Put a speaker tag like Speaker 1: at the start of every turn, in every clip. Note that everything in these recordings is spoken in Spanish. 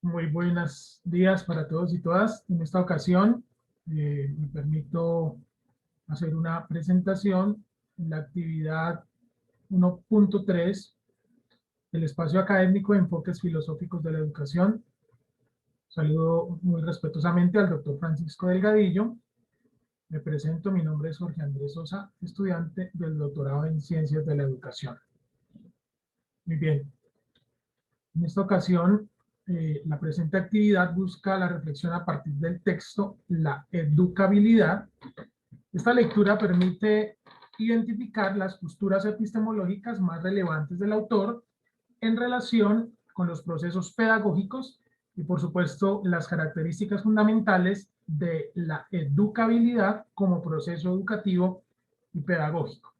Speaker 1: Muy buenos días para todos y todas. En esta ocasión me permito hacer una presentación en la actividad 1.3 del espacio académico de enfoques filosóficos de la educación. Saludo muy respetuosamente al doctor Francisco Delgadillo. Me presento, mi nombre es Jorge Andrés Sosa, estudiante del doctorado en Ciencias de la Educación. Muy bien. En esta ocasión, la presente actividad busca la reflexión a partir del texto La educabilidad. Esta lectura permite identificar las posturas epistemológicas más relevantes del autor en relación con los procesos pedagógicos y, por supuesto, las características fundamentales de la educabilidad como proceso educativo y pedagógico.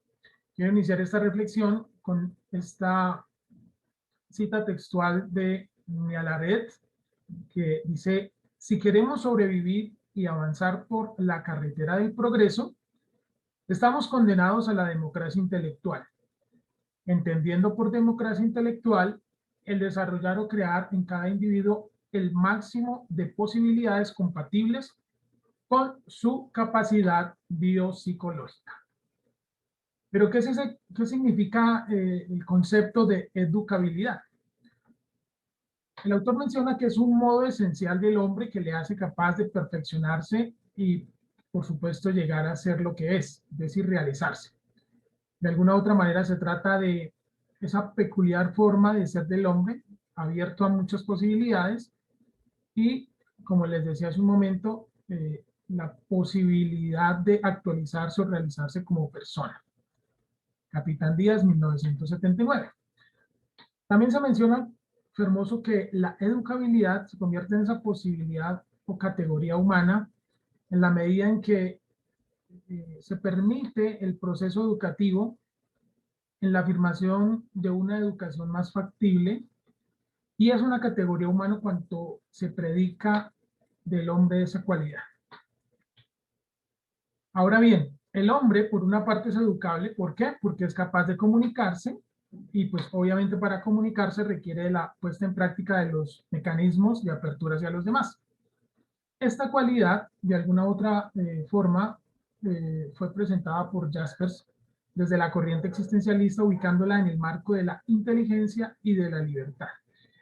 Speaker 1: Quiero iniciar esta reflexión con esta cita textual de Mialaret, que dice: si queremos sobrevivir y avanzar por la carretera del progreso, estamos condenados a la democracia intelectual, entendiendo por democracia intelectual el desarrollar o crear en cada individuo el máximo de posibilidades compatibles con su capacidad biopsicológica. Pero ¿qué significa el concepto de educabilidad? El autor menciona que es un modo esencial del hombre que le hace capaz de perfeccionarse y, por supuesto, llegar a ser lo que es decir, realizarse. De alguna u otra manera se trata de esa peculiar forma de ser del hombre, abierto a muchas posibilidades y, como les decía hace un momento, la posibilidad de actualizarse o realizarse como persona. Capitán Díaz, 1979. También se menciona, Fermoso, que la educabilidad se convierte en esa posibilidad o categoría humana en la medida en que se permite el proceso educativo en la afirmación de una educación más factible, y es una categoría humana cuanto se predica del hombre esa cualidad. Ahora bien, el hombre por una parte es educable. ¿Por qué? Porque es capaz de comunicarse y pues obviamente para comunicarse requiere de la puesta en práctica de los mecanismos de apertura hacia los demás. Esta cualidad, de alguna otra forma, fue presentada por Jaspers desde la corriente existencialista, ubicándola en el marco de la inteligencia y de la libertad.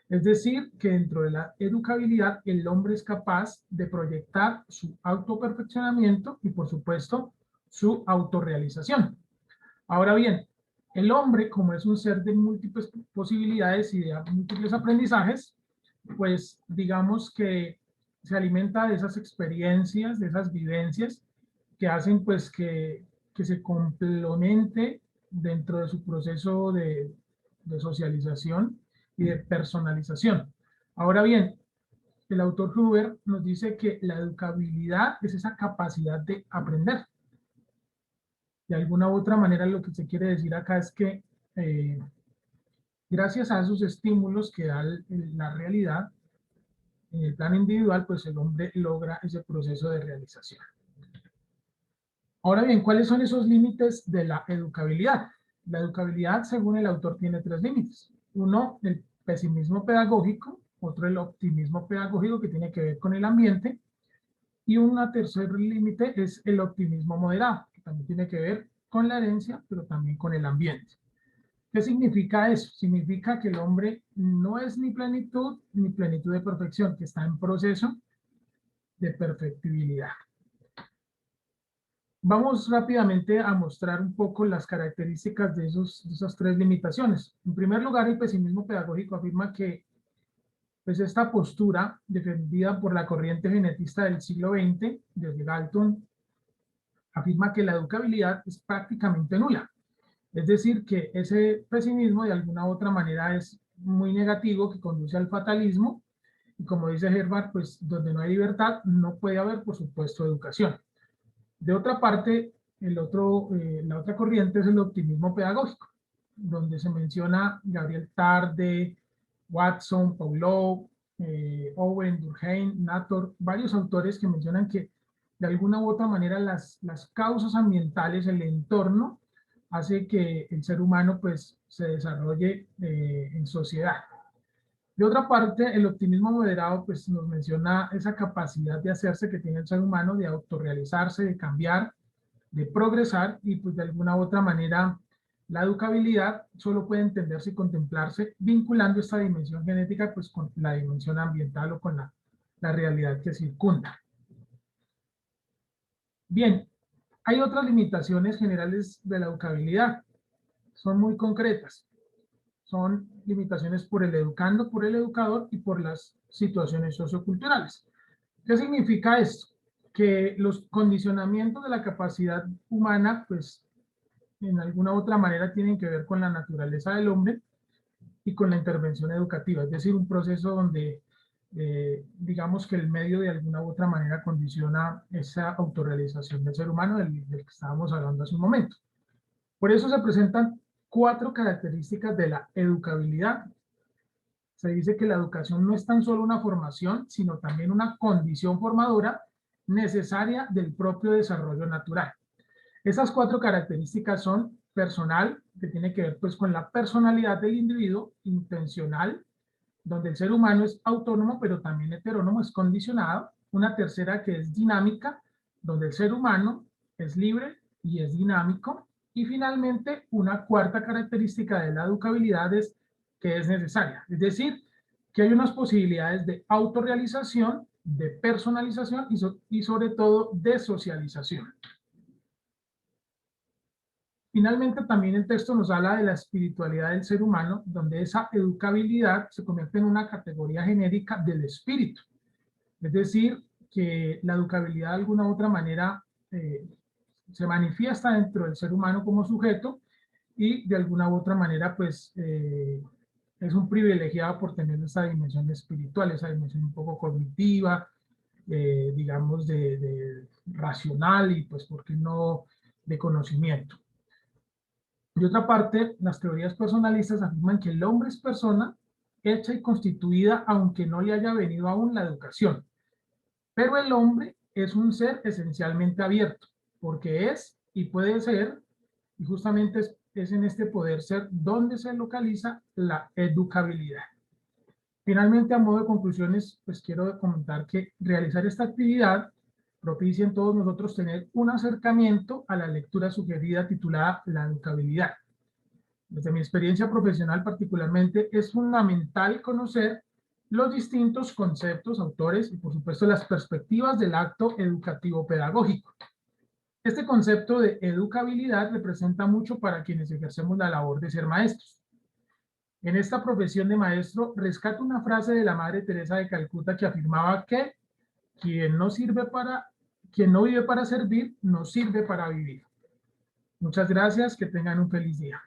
Speaker 1: Es decir, que dentro de la educabilidad el hombre es capaz de proyectar su autoperfeccionamiento y, por supuesto, su autorrealización. Ahora bien, el hombre, como es un ser de múltiples posibilidades y de múltiples aprendizajes, pues digamos que se alimenta de esas experiencias, de esas vivencias que hacen pues que se complemente dentro de su proceso de socialización y de personalización. Ahora bien, el autor Huber nos dice que la educabilidad es esa capacidad de aprender. De alguna u otra manera, lo que se quiere decir acá es que gracias a esos estímulos que da la realidad, en el plano individual, pues el hombre logra ese proceso de realización. Ahora bien, ¿cuáles son esos límites de la educabilidad? La educabilidad, según el autor, tiene tres límites. Uno, el pesimismo pedagógico; otro, el optimismo pedagógico, que tiene que ver con el ambiente; y un tercer límite es el optimismo moderado, que también tiene que ver con la herencia, pero también con el ambiente. ¿Qué significa eso? Significa que el hombre no es ni plenitud de perfección, que está en proceso de perfectibilidad. Vamos rápidamente a mostrar un poco las características de esas tres limitaciones. En primer lugar, el pesimismo pedagógico afirma que pues, esta postura, defendida por la corriente genetista del siglo XX, desde Galton, afirma que la educabilidad es prácticamente nula. Es decir, que ese pesimismo de alguna u otra manera es muy negativo, que conduce al fatalismo, y como dice Herbart, pues donde no hay libertad no puede haber, por supuesto, educación. De otra parte, la otra corriente es el optimismo pedagógico, donde se menciona Gabriel Tarde, Watson, Pavlov, Owen, Durkheim, Nator, varios autores que mencionan que de alguna u otra manera las causas ambientales, el entorno, hace que el ser humano pues se desarrolle en sociedad. De otra parte, el optimismo moderado pues, nos menciona esa capacidad de hacerse que tiene el ser humano, de autorrealizarse, de cambiar, de progresar, y pues de alguna u otra manera la educabilidad solo puede entenderse y contemplarse vinculando esta dimensión genética pues con la dimensión ambiental o con la realidad que circunda. Bien, hay otras limitaciones generales de la educabilidad, son muy concretas. Son limitaciones por el educando, por el educador y por las situaciones socioculturales. ¿Qué significa esto? Que los condicionamientos de la capacidad humana, pues, en alguna u otra manera tienen que ver con la naturaleza del hombre y con la intervención educativa, es decir, un proceso donde, digamos que el medio de alguna u otra manera condiciona esa autorrealización del ser humano del que estábamos hablando hace un momento. Por eso se presentan 4 características de la educabilidad. Se dice que la educación no es tan solo una formación, sino también una condición formadora necesaria del propio desarrollo natural. Esas 4 características son personal, que tiene que ver pues con la personalidad del individuo; intencional, donde el ser humano es autónomo pero también heterónomo, es condicionado; una tercera que es dinámica, donde el ser humano es libre y es dinámico; y finalmente una cuarta característica de la educabilidad es que es necesaria, es decir, que hay unas posibilidades de autorrealización, de personalización y sobre todo de socialización. Finalmente, también el texto nos habla de la espiritualidad del ser humano, donde esa educabilidad se convierte en una categoría genérica del espíritu. Es decir, que la educabilidad de alguna u otra manera se manifiesta dentro del ser humano como sujeto y de alguna u otra manera pues es un privilegiado por tener esa dimensión espiritual, esa dimensión un poco cognitiva, digamos de racional y pues por qué no de conocimiento. De otra parte, las teorías personalistas afirman que el hombre es persona hecha y constituida aunque no le haya venido aún la educación. Pero el hombre es un ser esencialmente abierto, porque es y puede ser, y justamente es en este poder ser donde se localiza la educabilidad. Finalmente, a modo de conclusiones, pues quiero comentar que realizar esta actividad propicia en todos nosotros tener un acercamiento a la lectura sugerida titulada La educabilidad. Desde mi experiencia profesional particularmente, es fundamental conocer los distintos conceptos, autores y por supuesto las perspectivas del acto educativo pedagógico. Este concepto de educabilidad representa mucho para quienes ejercemos la labor de ser maestros. En esta profesión de maestro rescato una frase de la Madre Teresa de Calcuta que afirmaba que quien no vive para servir, no sirve para vivir. Muchas gracias, que tengan un feliz día.